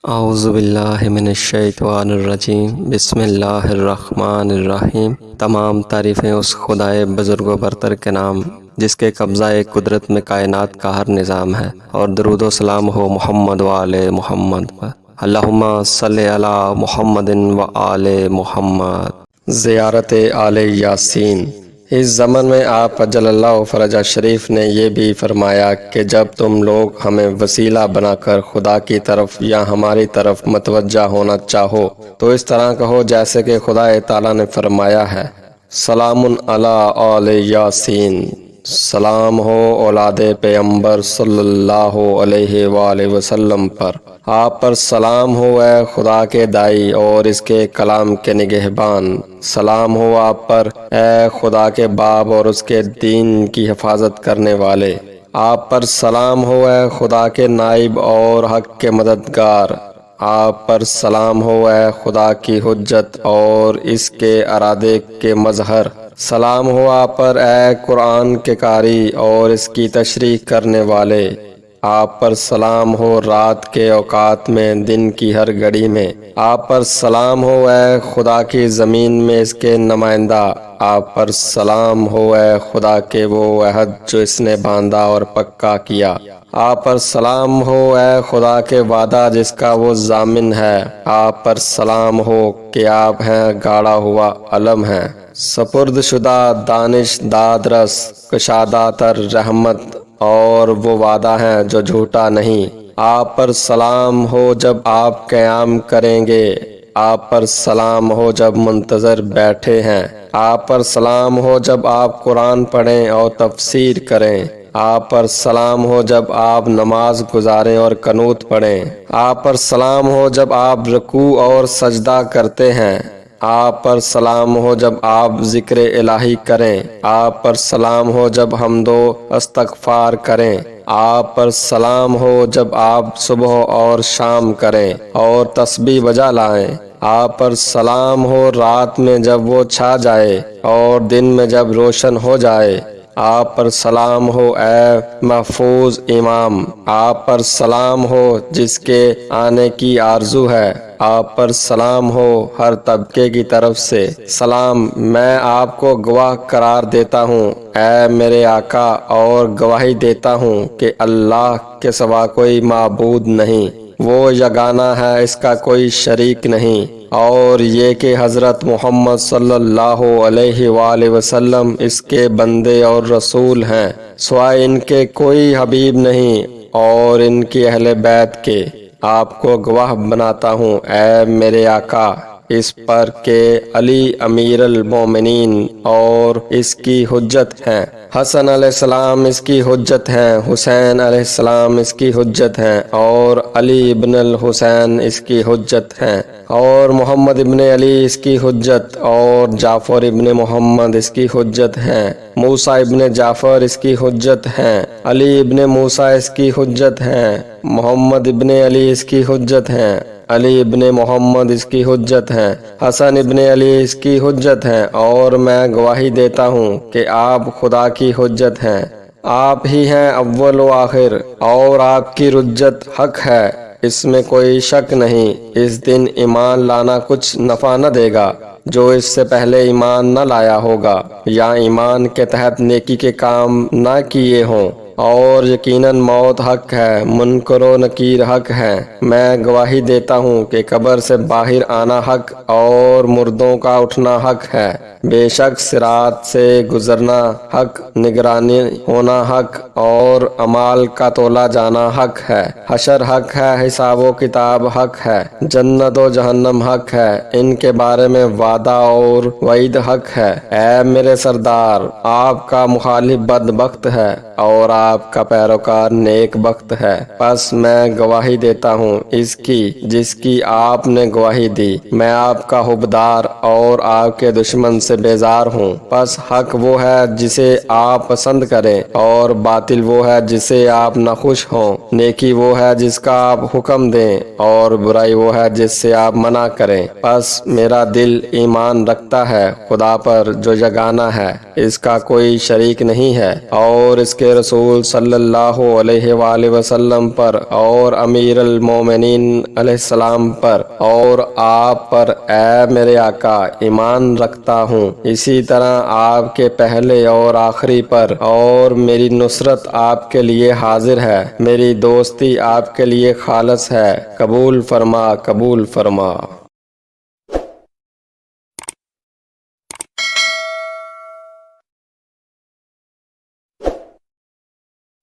اعوذ باللہ من الشیطان الرجیم، بسم اللہ الرحمن الرحیم۔ تمام تعریفیں اس خدائے بزرگ و برتر کے نام جس کے قبضہ قدرت میں کائنات کا ہر نظام ہے، اور درود و سلام ہو محمد و آل محمد پر۔ اللہم صلی علی محمد و آل محمد۔ زیارت آل یاسین۔ اس زمن میں آپ اجل اللہ فرجہ شریف نے یہ بھی فرمایا کہ جب تم لوگ ہمیں وسیلہ بنا کر خدا کی طرف یا ہماری طرف متوجہ ہونا چاہو تو اس طرح کہو جیسے کہ خدا تعالیٰ نے فرمایا ہے، سلام علی آل یاسین، سلام ہو اولاد پیغمبر صلی اللہ علیہ وآلہ وسلم پر۔ آپ پر سلام ہو اے خدا کے دائی اور اس کے کلام کے نگہبان، سلام ہو آپ پر اے خدا کے باب اور اس کے دین کی حفاظت کرنے والے، آپ پر سلام ہو اے خدا کے نائب اور حق کے مددگار، آپ پر سلام ہو اے خدا کی حجت اور اس کے ارادے کے مظہر، سلام ہو آپ پر اے قرآن کے قاری اور اس کی تشریح کرنے والے، آپ پر سلام ہو رات کے اوقات میں دن کی ہر گھڑی میں، آپ پر سلام ہو اے خدا کی زمین میں اس کے نمائندہ، آپ پر سلام ہو اے خدا کے وہ عہد جو اس نے باندھا اور پکا کیا، آپ پر سلام ہو اے خدا کے وعدہ جس کا وہ ضامن ہے، آپ پر سلام ہو کہ آپ ہیں گاڑا ہوا علم ہیں، سپرد شدہ دانش دادرس کشادہ تر رحمت اور وہ وعدہ ہیں جو جھوٹا نہیں، آپ پر سلام ہو جب آپ قیام کریں گے، آپ پر سلام ہو جب منتظر بیٹھے ہیں، آپ پر سلام ہو جب آپ قرآن پڑھیں اور تفسیر کریں، آپ پر سلام ہو جب آپ نماز گزاریں اور قنوت پڑھیں، آپ پر سلام ہو جب آپ رکوع اور سجدہ کرتے ہیں، آپ پر سلام ہو جب آپ ذکر الہی کریں، آپ پر سلام ہو جب حمد و استغفار کریں، آپ پر سلام ہو جب آپ صبح اور شام کریں اور تسبیح بجا لائیں، آپ پر سلام ہو رات میں جب وہ چھا جائے اور دن میں جب روشن ہو جائے، آپ پر سلام ہو اے محفوظ امام، آپ پر سلام ہو جس کے آنے کی آرزو ہے، آپ پر سلام ہو ہر طبقے کی طرف سے سلام، میں آپ کو گواہ قرار دیتا ہوں اے میرے آقا، اور گواہی دیتا ہوں کہ اللہ کے سوا کوئی معبود نہیں، وہ یگانہ ہے، اس کا کوئی شریک نہیں، اور یہ کہ حضرت محمد صلی اللہ علیہ وآلہ وسلم اس کے بندے اور رسول ہیں، سوائے ان کے کوئی حبیب نہیں، اور ان کی اہل بیت کے آپ کو گواہ بناتا ہوں اے میرے آقا اس پر کہ علی امیر المومنین اور اس کی حجت ہیں، حسن علیہ السلام اس کی حجت ہیں، حسین علیہ السلام اس کی حجت ہیں، اور علی ابن الحسین اس کی حجت ہیں، اور محمد ابن علی اس کی حجت، اور جعفر ابن محمد اس کی حجت ہیں، موسیٰ ابن جعفر اس کی حجت ہیں، علی ابن موسیٰ اس کی حجت ہیں، محمد ابن علی اس کی حجت ہیں، علی ابن محمد اس کی حجت ہیں، حسن ابن علی اس کی حجت ہیں، اور میں گواہی دیتا ہوں کہ آپ خدا کی حجت ہیں، آپ ہی ہیں اول و آخر، اور آپ کی حجت حق ہے، اس میں کوئی شک نہیں، اس دن ایمان لانا کچھ نفع نہ دے گا جو اس سے پہلے ایمان نہ لایا ہوگا یا ایمان کے تحت نیکی کے کام نہ کیے ہوں، اور یقیناً موت حق ہے، منکر و نکیر حق ہے، میں گواہی دیتا ہوں کہ قبر سے باہر آنا حق اور مردوں کا اٹھنا حق ہے، بے شک صراط سے گزرنا حق، نگرانی ہونا حق، اور اعمال کا تولا جانا حق ہے، حشر حق ہے، حساب و کتاب حق ہے، جنت و جہنم حق ہے، ان کے بارے میں وعدہ اور وعید حق ہے، اے میرے سردار آپ کا مخالف بدبخت ہے اور آپ کا پیروکار نیک بخت ہے، پس میں گواہی دیتا ہوں اس کی جس کی آپ نے گواہی دی، میں آپ کا حبدار اور آپ کے دشمن سے بیزار ہوں، پس حق وہ ہے جسے آپ پسند کریں اور باطل وہ ہے جسے آپ ناخوش ہوں، نیکی وہ ہے جس کا آپ حکم دیں اور برائی وہ ہے جس سے آپ منع کریں، پس میرا دل ایمان رکھتا ہے خدا پر جو یگانہ ہے، اس کا کوئی شریک نہیں ہے، اور اس کے رسول رسول صلی اللہ علیہ وآلہ وسلم پر اور امیر المومنین علیہ السلام پر اور آپ پر اے میرے آقا ایمان رکھتا ہوں، اسی طرح آپ کے پہلے اور آخری پر، اور میری نصرت آپ کے لیے حاضر ہے، میری دوستی آپ کے لیے خالص ہے، قبول فرما قبول فرما۔